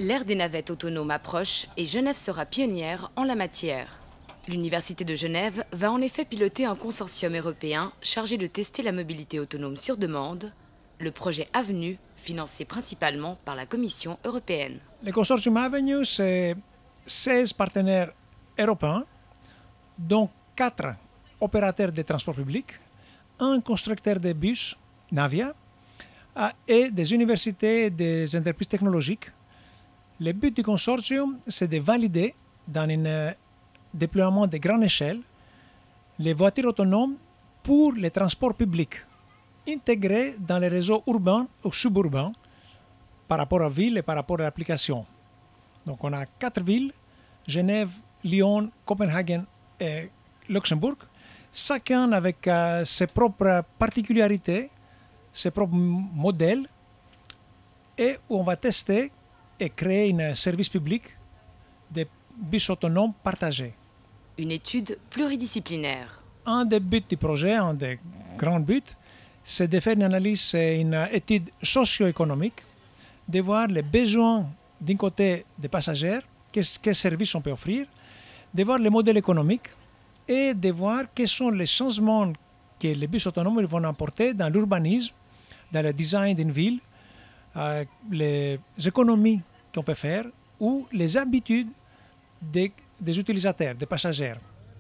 L'ère des navettes autonomes approche et Genève sera pionnière en la matière. L'Université de Genève va en effet piloter un consortium européen chargé de tester la mobilité autonome sur demande, le projet Avenue, financé principalement par la Commission européenne. Le consortium Avenue, c'est 16 partenaires européens, dont 4 opérateurs de transport public, un constructeur de bus, Navia, et des universités et des entreprises technologiques. Le but du consortium, c'est de valider dans un déploiement de grande échelle les voitures autonomes pour les transports publics, intégrés dans les réseaux urbains ou suburbains par rapport à ville et par rapport à l'application. Donc on a 4 villes, Genève, Lyon, Copenhague et Luxembourg, chacun avec ses propres particularités, ses propres modèles, et où on va tester et créer un service public de bus autonomes partagés. Une étude pluridisciplinaire. Un des buts du projet, un des grands buts, c'est de faire une analyse et une étude socio-économique, de voir les besoins d'un côté des passagers, quels services on peut offrir, de voir les modèles économiques et de voir quels sont les changements que les bus autonomes vont apporter dans l'urbanisme, dans le design d'une ville, les économies qu'on peut faire ou les habitudes des utilisateurs, des passagers.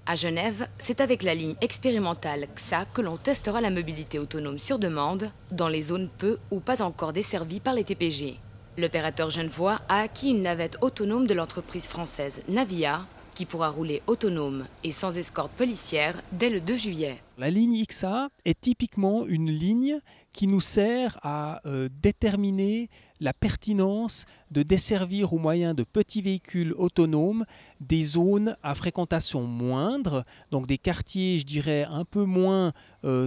À Genève, c'est avec la ligne expérimentale XA que l'on testera la mobilité autonome sur demande dans les zones peu ou pas encore desservies par les TPG. L'opérateur genevois a acquis une navette autonome de l'entreprise française Navia qui pourra rouler autonome et sans escorte policière dès le 2 juillet. La ligne XA est typiquement une ligne qui nous sert à déterminer la pertinence de desservir au moyen de petits véhicules autonomes des zones à fréquentation moindre, donc des quartiers, je dirais, un peu moins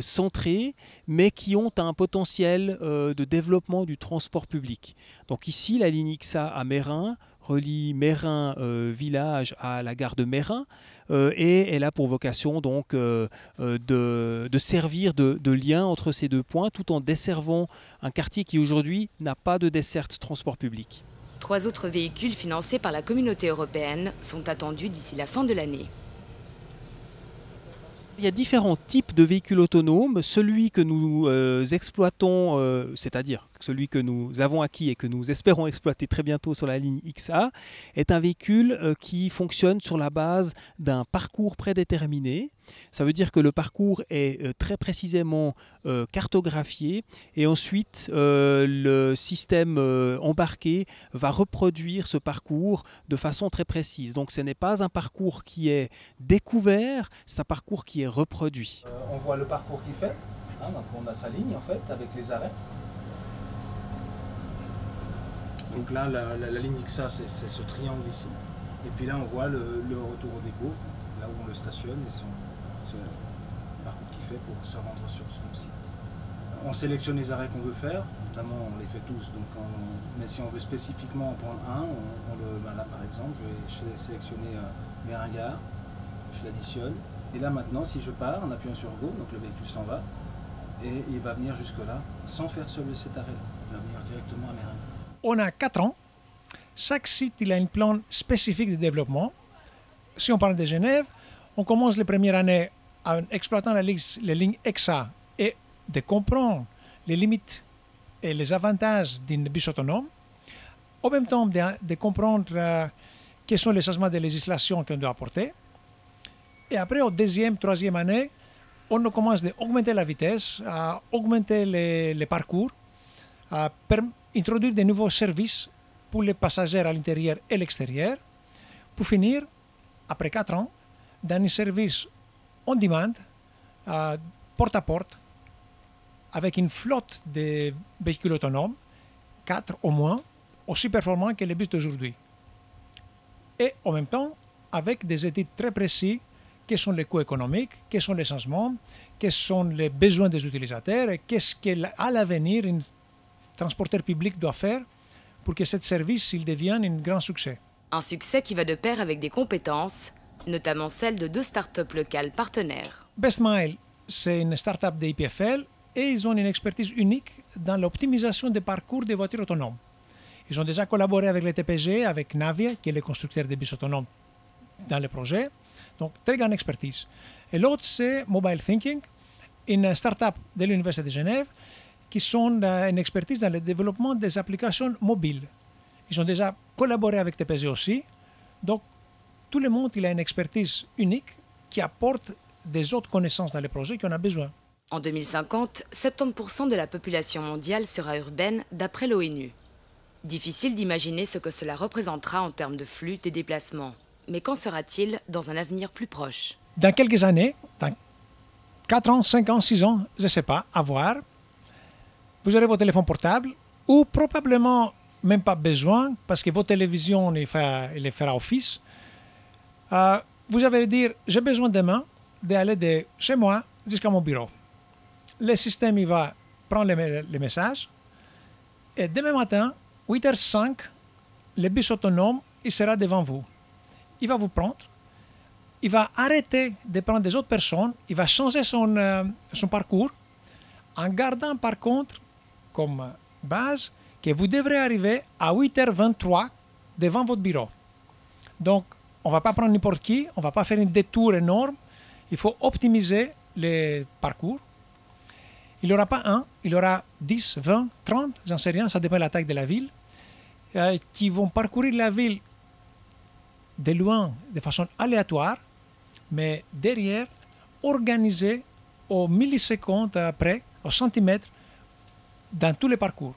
centrés, mais qui ont un potentiel de développement du transport public. Donc ici, la ligne XA à Meyrin relie Meyrin village à la gare de Meyrin et elle a pour vocation donc de servir de lien entre ces deux points tout en desservant un quartier qui aujourd'hui n'a pas de desserte transport public. 3 autres véhicules financés par la communauté européenne sont attendus d'ici la fin de l'année. Il y a différents types de véhicules autonomes. Celui que nous exploitons, c'est-à-dire celui que nous avons acquis et que nous espérons exploiter très bientôt sur la ligne XA, est un véhicule qui fonctionne sur la base d'un parcours prédéterminé. Ça veut dire que le parcours est très précisément cartographié et ensuite le système embarqué va reproduire ce parcours de façon très précise. Donc ce n'est pas un parcours qui est découvert, c'est un parcours qui est reproduit. On voit le parcours qu'il fait, hein, donc on a sa ligne en fait avec les arrêts. Donc là, la ligne XA, c'est ce triangle ici. Et puis là, on voit le retour au dépôt, là où on le stationne et ce parcours qu'il fait pour se rendre sur son site. On sélectionne les arrêts qu'on veut faire, notamment on les fait tous, donc mais si on veut spécifiquement en prendre un, là par exemple, je vais sélectionner Meyrin-Gare, je l'additionne. Et là maintenant, si je pars en appuyant sur Go, donc le véhicule s'en va, et il va venir jusque-là, sans faire cet arrêt-là. Il va venir directement à Meyrin. On a 4 ans. Chaque site il a un plan spécifique de développement. Si on parle de Genève, on commence les premières années en exploitant les lignes XA et de comprendre les limites et les avantages d'un bus autonome. En même temps, de comprendre quels sont les changements de législation qu'on doit apporter. Et après, au deuxième, troisième année, on commence à augmenter la vitesse, à augmenter les parcours, à introduire de nouveaux services pour les passagers à l'intérieur et l'extérieur, pour finir, après 4 ans, dans un service on demand, porte à porte, avec une flotte de véhicules autonomes, 4 au moins, aussi performants que les bus d'aujourd'hui. Et en même temps, avec des études très précises, quels sont les coûts économiques, quels sont les changements, quels sont les besoins des utilisateurs et qu'est-ce qu'à l'avenir un transporteur public doit faire pour que ce service il devienne un grand succès. Un succès qui va de pair avec des compétences, notamment celles de 2 startups locales partenaires. BestMile, c'est une startup de IPFL et ils ont une expertise unique dans l'optimisation des parcours des voitures autonomes. Ils ont déjà collaboré avec les TPG, avec Navia, qui est le constructeur des bus autonomes dans le projet. Donc, très grande expertise. Et l'autre, c'est Mobile Thinking, une start-up de l'Université de Genève qui sont une expertise dans le développement des applications mobiles. Ils ont déjà collaboré avec TPG aussi. Donc, tout le monde il a une expertise unique qui apporte des autres connaissances dans les projets qu'on a besoin. En 2050, 70% de la population mondiale sera urbaine d'après l'ONU. Difficile d'imaginer ce que cela représentera en termes de flux des déplacements. Mais qu'en sera-t-il dans un avenir plus proche? Dans quelques années, dans 4 ans, 5 ans, 6 ans, je ne sais pas, à voir, vous aurez vos téléphones portables ou probablement même pas besoin parce que votre télévision il fera office. Vous allez dire, j'ai besoin demain d'aller de chez moi jusqu'à mon bureau. Le système il va prendre les messages et demain matin, 8h05, le bus autonome il sera devant vous. Il va vous prendre, il va arrêter de prendre des autres personnes, il va changer son parcours en gardant par contre comme base que vous devrez arriver à 8h23 devant votre bureau. Donc, on ne va pas prendre n'importe qui, on ne va pas faire un détour énorme, il faut optimiser le parcours. Il n'y aura pas un, il y aura 10, 20, 30, j'en sais rien, ça dépend de la taille de la ville, qui vont parcourir la ville de loin, de façon aléatoire, mais derrière, organisé au milliseconde près, au centimètre, dans tous les parcours.